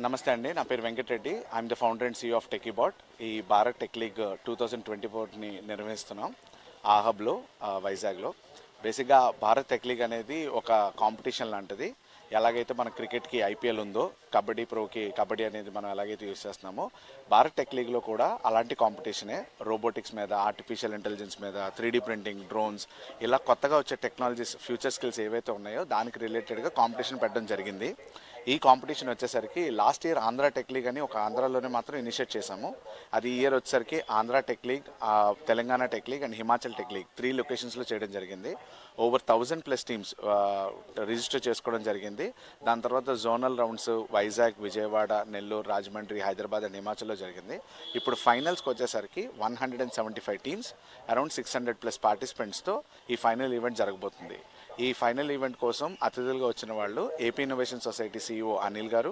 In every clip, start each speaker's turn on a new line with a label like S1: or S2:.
S1: నమస్తే అండి, నా పేరు Venkatareddy. I am the founder and CEO of Techybot. ఈ భారత్ టెక్ లీగ్ 2024ని నిర్వహిస్తున్నాం ఆ హబ్లో, వైజాగ్లో. బేసిక్గా భారత్ టెక్ లీగ్ అనేది ఒక కాంపిటీషన్ లాంటిది. ఎలాగైతే మన క్రికెట్కి IPL ఉందో, కబడ్డీ ప్రోకి కబడ్డీ అనేది మనం ఎలాగైతే యూస్ చేస్తున్నామో, భారత్ టెక్ లీగ్లో కూడా అలాంటి కాంపిటీషనే. రోబోటిక్స్ మీద, ఆర్టిఫిషియల్ ఇంటెలిజెన్స్ మీద, 3D ప్రింటింగ్, డ్రోన్స్, ఇలా కొత్తగా వచ్చే టెక్నాలజీస్, ఫ్యూచర్ స్కిల్స్ ఏవైతే ఉన్నాయో దానికి రిలేటెడ్గా కాంపిటీషన్ పెట్టడం జరిగింది. ఈ కాంపిటీషన్ వచ్చేసరికి last year Andhra tech league అని ఒక ఆంధ్రాలోనే మాత్రం ఇనిషియేట్ చేశాము. అది ఈ ఇయర్ వచ్చేసరికి Andhra tech league, Telangana tech league and Himachal tech league 3 లొకేషన్స్లో చేయడం జరిగింది. ఓవర్ 1000+ టీమ్స్ రిజిస్టర్ చేసుకోవడం జరిగింది. దాని తర్వాత zonal rounds Vizag, Vijayawada, Nellore, Rajahmundry, Hyderabad and హిమాచల్లో జరిగింది. ఇప్పుడు ఫైనల్స్కి వచ్చేసరికి 175 టీమ్స్, అరౌండ్ 600+ పార్టిసిపెంట్స్తో ఈ ఫైనల్ ఈవెంట్ జరగబోతుంది. ఈ ఫైనల్ ఈవెంట్ కోసం అతిథులుగా వచ్చిన వాళ్ళు AP innovation society CEO Anil గారు,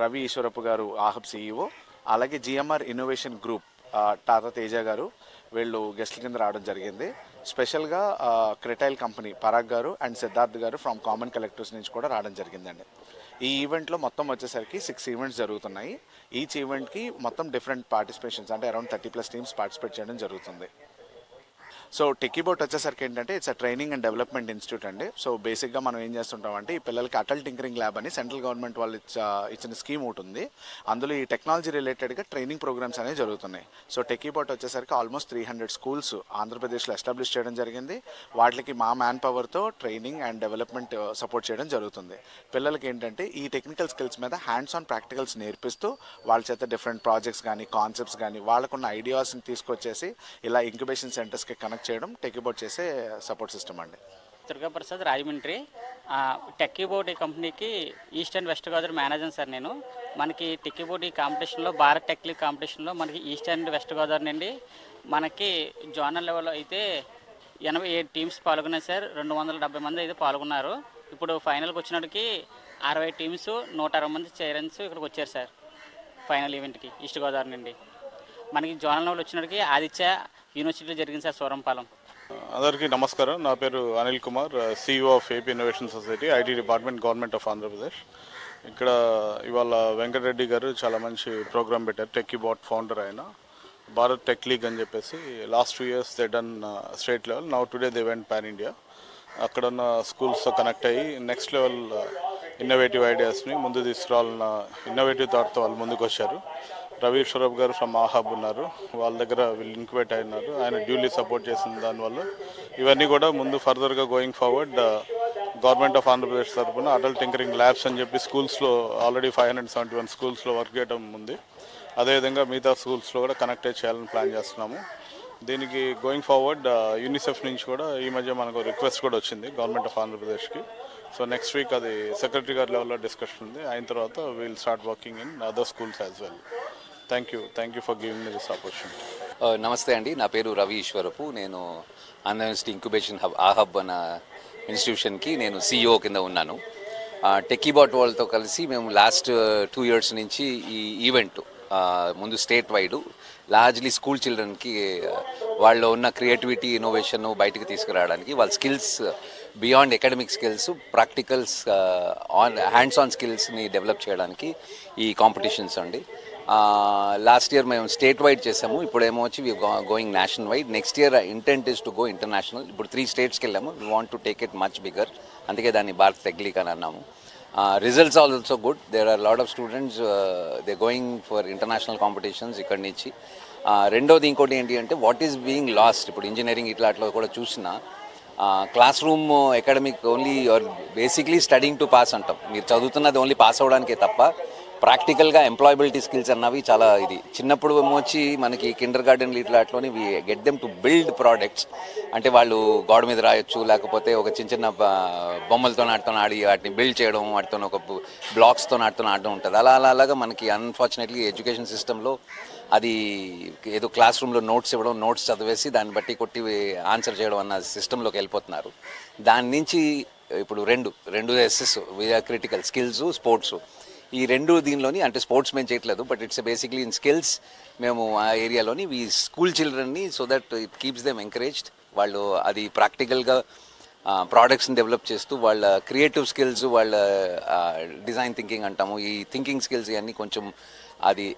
S1: రవి ఈశ్వరపు గారు ఆహబ్ CEO, అలాగే GMR innovation group Tata Teja గారు, వీళ్ళు గెస్ట్ల కింద రావడం జరిగింది. స్పెషల్గా క్రెటైల్ కంపెనీ పరాగ్ గారు అండ్ సిద్ధార్థ్ గారు ఫ్రమ్ కామన్ కలెక్టర్స్ నుంచి కూడా రావడం జరిగిందండి. ఈ ఈవెంట్లో మొత్తం వచ్చేసరికి 6 ఈవెంట్స్ జరుగుతున్నాయి. ఈచ్ ఈవెంట్కి మొత్తం డిఫరెంట్ పార్టిసిపేషన్స్, అంటే అరౌండ్ 30+ టీమ్స్ పార్టిసిపేట్ చేయడం జరుగుతుంది. సో టెకీబోట్ వచ్చేసరికి ఏంటంటే it's training and development institute అండి. సో బేసిక్గా మనం ఏం చేస్తుంటామంటే, ఈ పిల్లలకి అటల్ టింకరింగ్ ల్యాబ్ అని సెంట్రల్ గవర్నమెంట్ వాళ్ళు ఇచ్చిన స్కీమ్ ఒకటి ఉంది. అందులో ఈ టెక్నాలజీ రిలేటెడ్గా ట్రైనింగ్ ప్రోగ్రామ్స్ అనేవి జరుగుతున్నాయి. సో టెకీబోట్ వచ్చేసరికి ఆల్మోస్ట్ 300 స్కూల్స్ ఆంధ్రప్రదేశ్లో ఎస్టాబ్లిష్ చేయడం జరిగింది. వాటికి మా మ్యాన్ పవర్తో ట్రైనింగ్ అండ్ డెవలప్మెంట్ సపోర్ట్ చేయడం జరుగుతుంది. పిల్లలకి ఏంటంటే ఈ టెక్నికల్ స్కిల్స్ మీద హ్యాండ్స్ ఆన్ ప్రాక్టికల్స్ నేర్పిస్తూ వాళ్ళ చేత డిఫరెంట్ ప్రాజెక్ట్స్ కానీ, కాన్సెప్ట్స్ కానీ, వాళ్ళకున్న ఐడియాస్ని తీసుకొచ్చేసి ఇలా ఇంక్యుబేషన్ సెంటర్స్కి కనెక్ట్ చేయడం టెకీబోట్ చేసే సపోర్ట్ సిస్టమ్ అండి.
S2: దుర్గాప్రసాద్, రాజమండ్రి. టెక్కీబోట్ ఈ కంపెనీకి east and west Godavari manager sir నేను. మనకి టెక్కీబోట్ ఈ కాంపిటీషన్లో, భారత్ టెక్ లీగ్ కాంపిటీషన్లో మనకి ఈస్ట్ అండ్ వెస్ట్ గోదావరి నుండి మనకి జోనల్ లెవెల్లో అయితే 87 టీమ్స్ పాల్గొన్నాయి సార్. 270 మంది అయితే పాల్గొన్నారు. ఇప్పుడు ఫైనల్కి వచ్చినప్పటికి 60 టీమ్స్, 160 మంది చైరన్స్ ఇక్కడికి వచ్చారు సార్ ఫైనల్ ఈవెంట్కి ఈస్ట్ గోదావరి నుండి. మనకి జోనల్ లెవెల్ వచ్చినప్పటికి ఆదిత్య యూనివర్సిటీలో జరిగింది సార్, సూరంపాలెం.
S3: అందరికీ నమస్కారం. నా పేరు Anil Kumar, CEO of AP innovation society, IT department, government of Andhra Pradesh. ఇక్కడ ఇవాళ వెంకటరెడ్డి గారు చాలా మంచి ప్రోగ్రామ్ పెట్టారు. టెక్కీబాట్ ఫౌండర్ ఆయన. భారత్ టెక్ లీగ్ అని చెప్పేసి last 2 years they done state level. Now today they went pan India. అక్కడ ఉన్న స్కూల్స్తో కనెక్ట్ అయ్యి నెక్స్ట్ లెవెల్ ఇన్నోవేటివ్ ఐడియాస్ని ముందు తీసుకురావాలన్న ఇన్నోవేటివ్ థాట్తో వాళ్ళు ముందుకు వచ్చారు. రవి ఈశ్వరప్ గారు ఫ్రమ్ ఆహబ్ ఉన్నారు, వాళ్ళ దగ్గర వీళ్ళు ఇంక్యుబేట్ అయినారు. ఆయన డ్యూలీ సపోర్ట్ చేసిన దానివల్ల ఇవన్నీ కూడా ముందు ఫర్దర్గా going forward government of Andhra Pradesh తరఫున అటల్ టింకరింగ్ ల్యాబ్స్ అని చెప్పి స్కూల్స్లో ఆల్రెడీ 571 స్కూల్స్లో వర్క్ చేయడం ఉంది. అదేవిధంగా మిగతా స్కూల్స్లో కూడా కనెక్ట్ చేయాలని ప్లాన్ చేస్తున్నాము. దీనికి గోయింగ్ ఫార్వర్డ్ యూనిసెఫ్ నుంచి కూడా ఈ మధ్య మనకు రిక్వెస్ట్ కూడా వచ్చింది గవర్నమెంట్ ఆఫ్ ఆంధ్రప్రదేశ్కి. సో నెక్స్ట్ వీక్ అది సెక్రటరీ గారి లెవెల్లో డిస్కషన్ ఉంది. అయిన తర్వాత we'll start working in other schools as well. Thank you for giving me this opportunity.
S4: నమస్తే అండి, నా పేరు రవి ఈశ్వరపు. నేను ఆంధ్ర యూనివర్సిటీ ఇంక్యుబేషన్ హబ్ ఆహబ్ అన్న ఇన్స్టిట్యూషన్కి నేను CEO కింద ఉన్నాను. టెక్కీబాట్ వాళ్ళతో కలిసి మేము లాస్ట్ 2 years నుంచి ఈ ఈవెంట్ ముందు స్టేట్ వైడ్ లార్జ్లీ స్కూల్ చిల్డ్రన్కి వాళ్ళలో ఉన్న క్రియేటివిటీ, ఇన్నోవేషన్ బయటకు తీసుకురావడానికి, వాళ్ళ skills beyond academic skills, practicals, hands on స్కిల్స్ని డెవలప్ చేయడానికి ఈ కాంపిటీషన్స్ అండి. లాస్ట్ ఇయర్ మేము స్టేట్ వైడ్ చేసాము. ఇప్పుడేమో వచ్చి we going national wide. Next year intent is to go international. ఇప్పుడు 3 స్టేట్స్కి వెళ్ళాము. We want to take it much bigger. అందుకే దాన్ని భారత్ టెక్ లీగ్ అని అన్నాము. Results also good. There are lot of students they going for international competitions ఇక్కడి నుంచి. రెండోది ఇంకోటి ఏంటి అంటే, వాట్ ఈస్ బీయింగ్ లాస్ట్. ఇప్పుడు ఇంజనీరింగ్ ఇట్లా కూడా చూసినా class room academic only you are basically studying to pass అంటాం. మీరు చదువుతున్నది ఓన్లీ పాస్ అవ్వడానికే తప్ప ప్రాక్టికల్గా ఎంప్లాయబిలిటీ స్కిల్స్ అన్నవి చాలా ఇది. చిన్నప్పుడు ఏమో వచ్చి మనకి కిండర్ గార్డెన్లు ఇట్లాట్లోని we get them to build products. అంటే వాళ్ళు గోడ మీద రాయొచ్చు, లేకపోతే ఒక చిన్న బొమ్మలతో ఆడి వాటిని బిల్డ్ చేయడం, వాటితో ఒక బ్లాక్స్తో ఆడడం ఉంటుంది. అలాగా మనకి అన్ఫార్చునేట్లీ ఎడ్యుకేషన్ సిస్టంలో అది ఏదో క్లాస్ రూమ్లో నోట్స్ ఇవ్వడం, నోట్స్ చదివేసి దాన్ని బట్టి కొట్టి ఆన్సర్ చేయడం అన్న సిస్టంలోకి వెళ్ళిపోతున్నారు. దాని నుంచి ఇప్పుడు రెండు ఎస్ఎస్ క్రిటికల్ స్కిల్స్, స్పోర్ట్స్, ఈ రెండు దీనిలోని, అంటే స్పోర్ట్స్ మేము చేయట్లేదు, but it's basically in skills మేము ఆ ఏరియాలోని స్కూల్ చిల్డ్రన్ని so that it keeps them encouraged. వాళ్ళు అది ప్రాక్టికల్గా ప్రోడక్ట్స్ని డెవలప్ చేస్తూ వాళ్ళ క్రియేటివ్ స్కిల్స్, వాళ్ళ డిజైన్ థింకింగ్ అంటాము, ఈ థింకింగ్ స్కిల్స్ ఇవన్నీ కొంచెం అది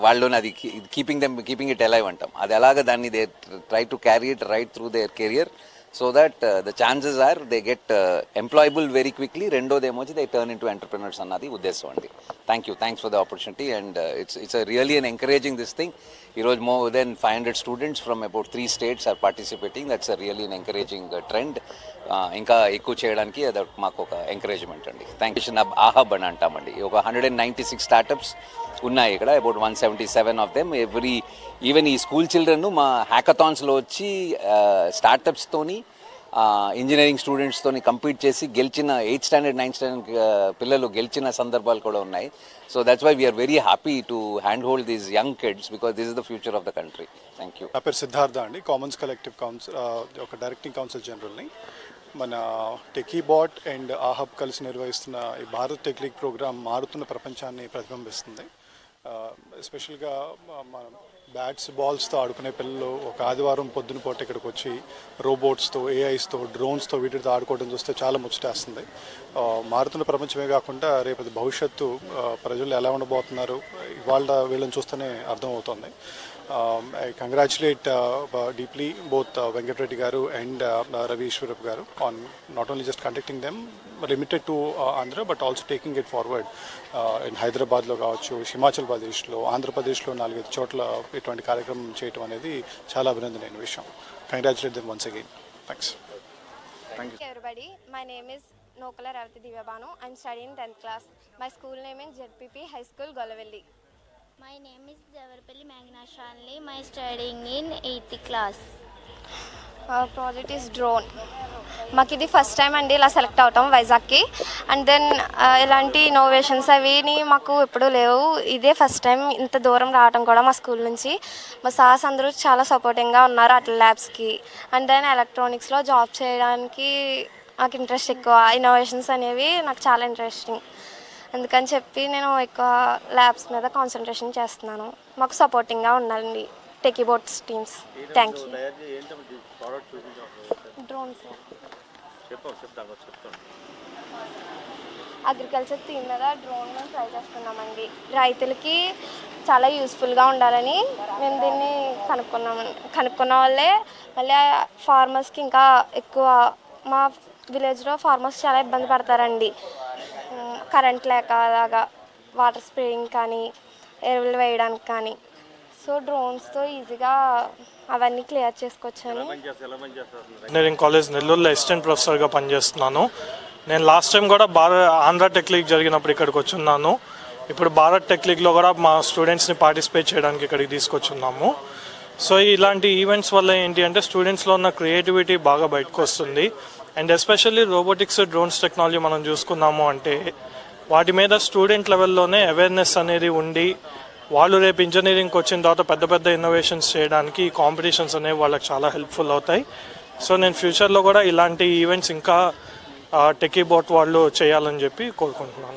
S4: వాళ్ళలోని అది కీపింగ్ ఇట్ అలైవ్ అంటాం. అది ఎలాగ దాన్ని they try to carry it right through their career so that the chances are they get employable very quickly. రెండోదేమో they turn in to entrepreneurs అన్నది ఉద్దేశం అండి. Thanks for the opportunity and it's really an encouraging this thing. ఈరోజు more than 500 students from about 3 states are participating. That's really an encouraging trend. ఇంకా ఎక్కువ చేయడానికి అది మాకు ఒక ఎంకరేజ్మెంట్ అండి. Thank you. ఆహబ్ అని అంటామండి. ఒక 196 స్టార్టప్స్ ఉన్నాయి ఇక్కడ, అబౌట్ 177 ఆఫ్ దెమ్. ఈవెన్ ఈ స్కూల్ చిల్డ్రన్ మా హ్యాకథాన్స్లో వచ్చి స్టార్టప్స్తోని ఇంజనీరింగ్ స్టూడెంట్స్తోని కంపీట్ చేసి గెలిచిన 8th standard 9th standard పిల్లలు గెలిచిన సందర్భాలు కూడా ఉన్నాయి. So that's why we are very happy to hand hold these young kids because this is the future of the country. Thank you.
S5: నా పేరు సిద్ధార్థ అండి, కామన్స్ కలెక్టివ్ కౌన్సిల్ ఒక డైరెక్టింగ్ కౌన్సిల్ జనరల్ని. మన టెకీబాట్ అండ్ ఆహబ్ కలిసి నిర్వహిస్తున్న ఈ భారత్ టెక్ లీగ్ ప్రోగ్రామ్ మారుతున్న ప్రపంచాన్ని ప్రతిబింబిస్తుంది. ఎస్పెషల్గా మన బ్యాట్స్ బాల్స్తో ఆడుకునే పిల్లలు ఒక ఆదివారం పొద్దున పూట ఇక్కడికి వచ్చి రోబోట్స్తో, ఏఐస్తో, డ్రోన్స్తో వీటితో ఆడుకోవడం చూస్తే చాలా ముచ్చటేస్తుంది. మారుతున్న ప్రపంచమే కాకుండా రేపటి భవిష్యత్తు ప్రజలు ఎలా ఉండబోతున్నారు ఇవాళ వీళ్ళని చూస్తేనే అర్థమవుతుంది. I congratulate deeply both Venkatreddy garu and Ravi Ishwarapu garu on not only just conducting them limited to Andhra but also taking it forward in Hyderabad lo kavachu, Himachal Pradesh lo, Andhra Pradesh lo 4 chotla iటువంటి కార్యక్రమం చేయడం అనేది చాలా అభినందనీయ విషయం. Congratulate them once again. Thanks.
S6: Thank you everybody. My name is Nokala Ravati Divyabanu. I'm studying 10th class. My school name is ZPP High School, Golavelli.
S7: My name is Devarapalli Meghna Shanley. My studying in 8th class.
S6: Our project is drone. మాకు ఇది first time అండి ఇలా select అవటం వైజాగ్కి. And then ఇలాంటి innovations అవిని మాకు ఎప్పుడూ లేవు. ఇదే ఫస్ట్ టైం ఇంత దూరం రావడం కూడా మా స్కూల్ నుంచి. మా సార్స్ అందరూ చాలా సపోర్టింగ్గా ఉన్నారు అట్లా ల్యాబ్స్కి. అండ్ దెన్ ఎలక్ట్రానిక్స్లో జాబ్ చేయడానికి నాకు ఇంట్రెస్ట్ ఎక్కువ. ఇన్నోవేషన్స్ అనేవి నాకు చాలా ఇంట్రెస్టింగ్. అందుకని చెప్పి నేను ఎక్కువ ల్యాబ్స్ మీద కాన్సన్ట్రేషన్ చేస్తున్నాను. మాకు సపోర్టింగ్గా ఉండాలండి Techybots teams. Thank you. Drones agriculture theme మీద డ్రోన్ ట్రై చేస్తున్నామండి. రైతులకి చాలా యూస్ఫుల్గా ఉండాలని మేము దీన్ని కనుక్కున్న వాళ్ళే మళ్ళీ ఫార్మర్స్కి ఇంకా ఎక్కువ. మా విలేజ్లో ఫార్మర్స్ చాలా ఇబ్బంది పడతారండి కరెంట్ లేక, అలాగా వాటర్ స్ప్రేయింగ్ కానీ ఎరువులు వేయడానికి కానీ. సో డ్రోన్స్తో ఈజీగా అవన్నీ క్లియర్ చేసుకోవచ్చని.
S8: ఇంజనీరింగ్ కాలేజ్ నెల్లూరులో అసిస్టెంట్ ప్రొఫెసర్గా పనిచేస్తున్నాను. నేను లాస్ట్ టైం కూడా ఆంధ్ర టెక్ లీగ్ జరిగినప్పుడు ఇక్కడికి వచ్చున్నాను. ఇప్పుడు భారత్ టెక్ లీగ్లో కూడా మా స్టూడెంట్స్ని పార్టిసిపేట్ చేయడానికి ఇక్కడికి తీసుకొచ్చున్నాము. సో ఇలాంటి ఈవెంట్స్ వల్ల ఏంటి అంటే స్టూడెంట్స్లో ఉన్న క్రియేటివిటీ బాగా బయటకు వస్తుంది. And especially robotics, drones technology మనం చూసుకున్నాము అంటే వాటి మీద స్టూడెంట్ లెవెల్లోనే అవేర్నెస్ అనేది ఉండి వాళ్ళు రేపు ఇంజనీరింగ్కి వచ్చిన తర్వాత పెద్ద పెద్ద ఇన్నోవేషన్స్ చేయడానికి ఈ కాంపిటీషన్స్ అనేవి వాళ్ళకి చాలా హెల్ప్ఫుల్ అవుతాయి. సో నేను ఫ్యూచర్లో కూడా ఇలాంటి ఈవెంట్స్ ఇంకా టెకీబోట్ వాళ్ళు చేయాలని చెప్పి కోరుకుంటున్నాను.